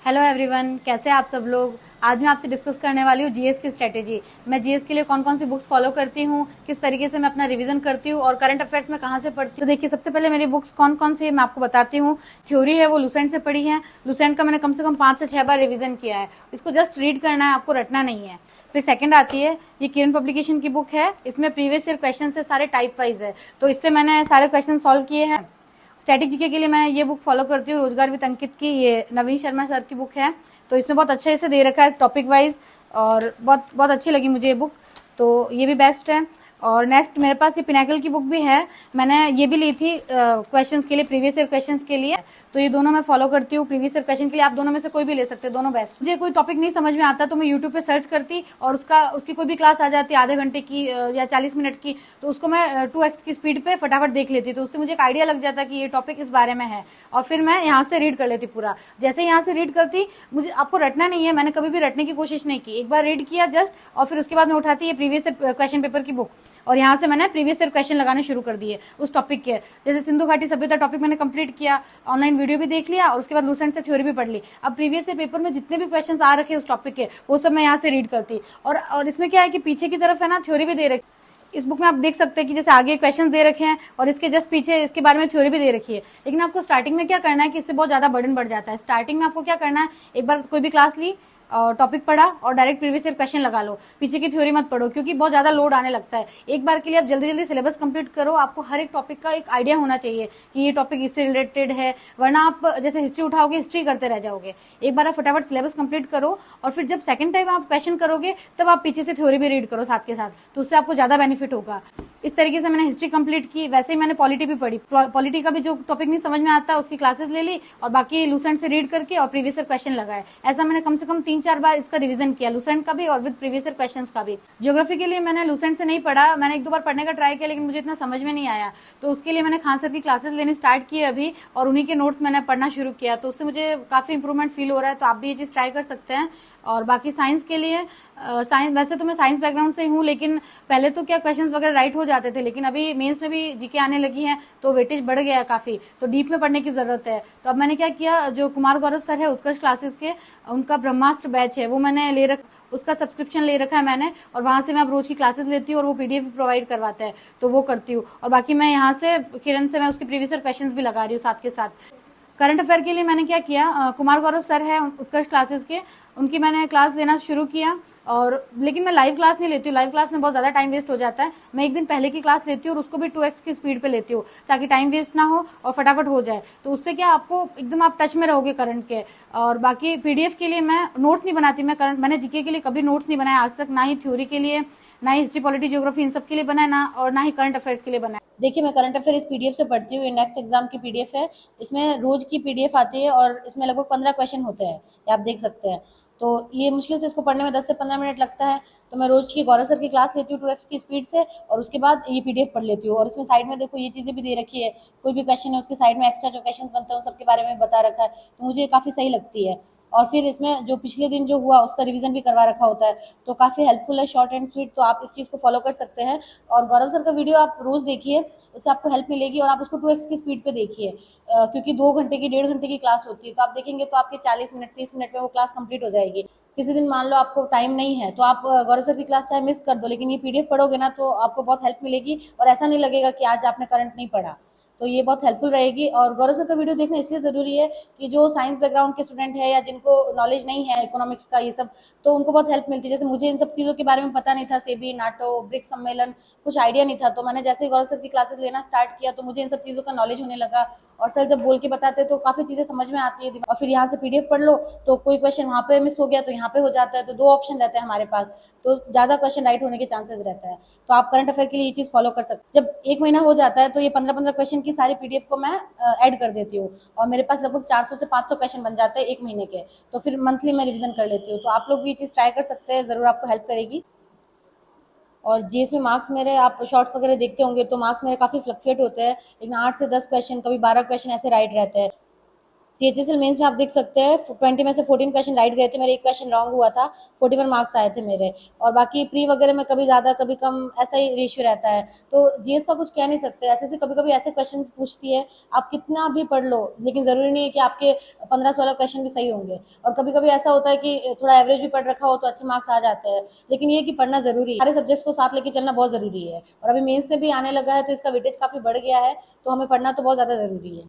Hello everyone, कैसे हैं आप सब लोग। आज मैं आपसे डिस्कस करने वाली हूँ जीएस की स्ट्रेटेजी। मैं जीएस के लिए कौन कौन सी बुक्स फॉलो करती हूँ, किस तरीके से मैं अपना रिवीजन करती हूँ और करंट अफेयर्स में कहाँ से पढ़ती हूँ। तो देखिए, सबसे पहले मेरी बुक्स कौन कौन सी है मैं आपको बताती हूँ। थ्योरी है वो लुसेंट से पढ़ी है। लुसेंट का मैंने कम से कम 5 से 6 बार रिविजन किया है। इसको जस्ट रीड करना है, आपको रटना नहीं है। फिर सेकंड आती है, ये किरण पब्लिकेशन की बुक है। इसमें प्रीवियस ईयर क्वेश्चन से सारे टाइप वाइज है, तो इससे मैंने सारे क्वेश्चन सॉल्व किए हैं। स्टैटिक जीके के लिए मैं ये बुक फॉलो करती हूँ, रोजगार विद अंकित की। ये नवीन शर्मा सर की बुक है, तो इसमें बहुत अच्छे से दे रखा है टॉपिक वाइज, और बहुत बहुत अच्छी लगी मुझे ये बुक, तो ये भी बेस्ट है। और नेक्स्ट मेरे पास ये पिनाकल की बुक भी है। मैंने ये भी ली थी क्वेश्चंस के लिए, प्रीवियस ईयर क्वेश्चंस के लिए। तो ये दोनों मैं फॉलो करती हूँ प्रीवियस ईयर क्वेश्चन के लिए। आप दोनों में से कोई भी ले सकते हैं, दोनों बेस्ट। मुझे कोई टॉपिक नहीं समझ में आता तो मैं यूट्यूब पे सर्च करती, और उसकी कोई भी क्लास आ जाती आधे घंटे की या 40 मिनट की, तो उसको मैं 2x की स्पीड पे फटाफट देख लेती। तो उससे मुझे एक आइडिया लग जाता कि ये टॉपिक इस बारे में है, और फिर मैं यहाँ से रीड कर लेती पूरा। जैसे यहाँ से रीड करती, मुझे आपको रटना नहीं है, मैंने कभी भी रटने की कोशिश नहीं की। एक बार रीड किया जस्ट, और फिर उसके बाद मैं उठाती है प्रीवियस क्वेश्चन पेपर की बुक, और यहाँ से मैंने प्रीवियस ईयर क्वेश्चन लगाने शुरू कर दिए उस टॉपिक के। जैसे सिंधु घाटी सभ्यता टॉपिक मैंने कंप्लीट किया, ऑनलाइन वीडियो भी देख लिया, और उसके बाद लूसेंट से थ्योरी भी पढ़ ली। अब प्रीवियस ईयर पेपर में जितने भी क्वेश्चन आ रखे उस टॉपिक के, वो सब मैं यहाँ से रीड करती। और इसमें क्या है कि पीछे की तरफ है ना, थ्योरी भी दे रखी। इस बुक में आप देख सकते हैं कि जैसे आगे क्वेश्चन दे रखे हैं, और इसके जस्ट पीछे इसके बारे में थ्योरी भी दे रखी है। लेकिन आपको स्टार्टिंग में क्या करना है कि इससे बहुत ज्यादा बर्डन बढ़ जाता है। स्टार्टिंग में आपको क्या करना है, एक बार कोई भी क्लास ली, टॉपिक पढ़ा, और डायरेक्ट प्रीवियस ईयर क्वेश्चन लगा लो। पीछे की थ्योरी मत पढ़ो, क्योंकि बहुत ज्यादा लोड आने लगता है। एक बार के लिए आप जल्दी जल्दी सिलेबस कंप्लीट करो। आपको हर एक टॉपिक का एक आइडिया होना चाहिए कि ये टॉपिक इससे रिलेटेड है, वरना आप जैसे हिस्ट्री उठाओगे, हिस्ट्री करते रह जाओगे। एक बार आप फटाफट सिलेबस कंप्लीट करो, और फिर जब सेकंड टाइम आप क्वेश्चन करोगे, तब आप पीछे से थ्योरी भी रीड करो साथ के साथ, तो उससे आपको ज्यादा बेनिफिट होगा। इस तरीके से मैंने हिस्ट्री कंप्लीट की। वैसे ही मैंने पॉलिटी भी पढ़ी। पॉलिटी का भी जो टॉपिक नहीं समझ में आता उसकी क्लासेस ले ली, और बाकी लूसेंट से रीड करके और प्रीवियस ईयर क्वेश्चन लगाए। ऐसा मैंने कम से कम 3-4 बार इसका रिवीजन किया, लूसेंट का भी और विद प्रीवियस ईयर क्वेश्चन का भी। ज्योग्राफी के लिए मैंने लूसेंट से नहीं पढ़ा, मैंने 1-2 बार पढ़ने का ट्राई किया, लेकिन मुझे इतना समझ में नहीं आया। तो उसके लिए मैंने खान सर की क्लासेस लेनी स्टार्ट की अभी, और उन्हीं के नोट्स मैंने पढ़ना शुरू किया। तो उससे मुझे काफी इंप्रूवमेंट फील हो रहा है, तो आप भी ये चीज ट्राई कर सकते हैं। और बाकी साइंस के लिए, साइंस वैसे तो मैं साइंस बैकग्राउंड से ही हूँ, लेकिन पहले तो क्या क्वेश्चंस वगैरह राइट हो जाते थे, लेकिन अभी मेंस में भी जीके आने लगी है, तो वेटेज बढ़ गया है काफी, तो डीप में पढ़ने की जरूरत है। तो अब मैंने क्या किया, जो कुमार गौरव सर है उत्कर्ष क्लासेस के, उनका ब्रह्मास्त्र बैच है, वो मैंने उसका सब्सक्रिप्शन ले रखा है मैंने, और वहां से मैं अब रोज की क्लासेस लेती हूँ, और वो पीडीएफ भी प्रोवाइड करवाता है, तो वो करती हूँ। और बाकी मैं यहाँ से किरण से मैं उसके प्रीवियस क्वेश्चन भी लगा रही हूँ साथ के साथ। करंट अफेयर के लिए मैंने क्या किया, कुमार गौरव सर है उत्कर्ष क्लासेस के, उनकी मैंने क्लास लेना शुरू किया। और लेकिन मैं लाइव क्लास नहीं लेती हूँ, लाइव क्लास में बहुत ज्यादा टाइम वेस्ट हो जाता है। मैं एक दिन पहले की क्लास लेती हूँ, और उसको भी 2x की स्पीड पे लेती हूँ, ताकि टाइम वेस्ट ना हो और फटाफट हो जाए। तो उससे क्या, आपको एकदम आप टच में रहोगे करंट के। और बाकी पीडीएफ के लिए मैं नोट्स नहीं बनाती। मैंने जीके के लिए कभी नोट्स नहीं बनाया आज तक, ना ही थ्योरी के लिए, ना ही हिस्ट्री पॉलिटी ज्योग्राफी इन सब के लिए बनाया, ना और ना ही करंट अफेयर्स के लिए बनाया। देखिए, मैं करंट अफेयर इस पीडीएफ से पढ़ती हूँ। ये नेक्स्ट एग्जाम की पीडीएफ है। इसमें रोज की पीडीएफ आती है, और इसमें लगभग 15 क्वेश्चन होते हैं, ये आप देख सकते हैं। तो ये मुश्किल से इसको पढ़ने में 10 से 15 मिनट लगता है। तो मैं रोज की गौरव सर की क्लास लेती हूँ 2x की स्पीड से, और उसके बाद ये पीडीएफ पढ़ लेती हूँ। और इसमें साइड में देखो ये चीजें भी दे रखी है, कोई भी क्वेश्चन है उसके साइड में एक्स्ट्रा जो क्वेश्चन बनते हैं उन सबके बारे में बता रखा है, तो मुझे काफी सही लगती है। और फिर इसमें जो पिछले दिन जो हुआ उसका रिवीजन भी करवा रखा होता है, तो काफी हेल्पफुल है, शॉर्ट एंड स्वीट। तो आप इस चीज को फॉलो कर सकते हैं। और गौरव सर का वीडियो आप रोज देखिए, उससे आपको हेल्प मिलेगी। और आप उसको 2x की स्पीड पे देखिए, क्योंकि 2 घंटे की 1.5 घंटे की क्लास होती है, तो आप देखेंगे तो आपके 40 मिनट 30 मिनट में वो क्लास कंप्लीट हो जाएगी। किसी दिन मान लो आपको टाइम नहीं है, तो आप गौरव सर की क्लास चाहे मिस कर दो, लेकिन ये पीडीएफ पढ़ोगे ना, तो आपको बहुत हेल्प मिलेगी, और ऐसा नहीं लगेगा कि आज आपने करंट नहीं पढ़ा। तो ये बहुत हेल्पफुल रहेगी। और गौरव सर का वीडियो देखना इसलिए ज़रूरी है कि जो साइंस बैकग्राउंड के स्टूडेंट है, या जिनको नॉलेज नहीं है इकोनॉमिक्स का ये सब, तो उनको बहुत हेल्प मिलती है। जैसे मुझे इन सब चीज़ों के बारे में पता नहीं था, सेबी, नाटो, ब्रिक्स सम्मेलन, कुछ आइडिया नहीं था। तो मैंने जैसे ही गौरव सर की क्लासेस लेना स्टार्ट किया, तो मुझे इन सब चीज़ों का नॉलेज होने लगा। और सर जब बोल के बताते तो काफ़ी चीज़ें समझ में आती है। और फिर यहाँ से पीडीएफ पढ़ लो, तो कोई क्वेश्चन वहाँ पे मिस हो गया तो यहाँ पे हो जाता है, तो 2 ऑप्शन रहते हैं हमारे पास, तो ज़्यादा क्वेश्चन राइट होने के चांसेस रहता है। तो आप करंट अफेयर के लिए ये चीज़ फॉलो कर सकते हैं। जब 1 महीना हो जाता है, तो ये 15-15 क्वेश्चन की सारी पीडीएफ को मैं ऐड कर देती हूँ, और मेरे पास लगभग 400 से 500 क्वेश्चन बन जाते हैं 1 महीने के। तो फिर मंथली मैं रिवीजन कर लेती हूँ। तो आप लोग भी ये चीज़ ट्राई कर सकते हैं, ज़रूर आपको हेल्प करेगी। और जीएस में मार्क्स मेरे, आप शॉर्ट्स वगैरह देखते होंगे, तो मार्क्स मेरे काफ़ी फ्लक्चुएट होते हैं, लेकिन 8 से 10 क्वेश्चन, कभी 12 क्वेश्चन ऐसे राइट रहते हैं। CHSL मेंस में आप देख सकते हैं 20 में से 14 क्वेश्चन राइट गए थे, मेरे एक क्वेश्चन रॉन्ग हुआ था, 41 मार्क्स आए थे मेरे। और बाकी प्री वगैरह में कभी ज़्यादा कभी कम ऐसा ही रेशियो रहता है। तो जीएस का कुछ कह नहीं सकते, ऐसे कभी कभी ऐसे क्वेश्चन पूछती है, आप कितना भी पढ़ लो लेकिन ज़रूरी नहीं है कि आपके 15-16 क्वेश्चन भी सही होंगे। और कभी कभी ऐसा होता है कि थोड़ा एवरेज भी पढ़ रखा हो तो अच्छे मार्क्स आ जाते हैं, लेकिन ये कि पढ़ना ज़रूरी है, सारे सब्जेक्ट्स को साथ लेके चलना बहुत ज़रूरी है। और अभी मेंस में भी आने लगा है तो इसका वेटेज काफ़ी बढ़ गया है, तो हमें पढ़ना तो बहुत ज़्यादा ज़रूरी है।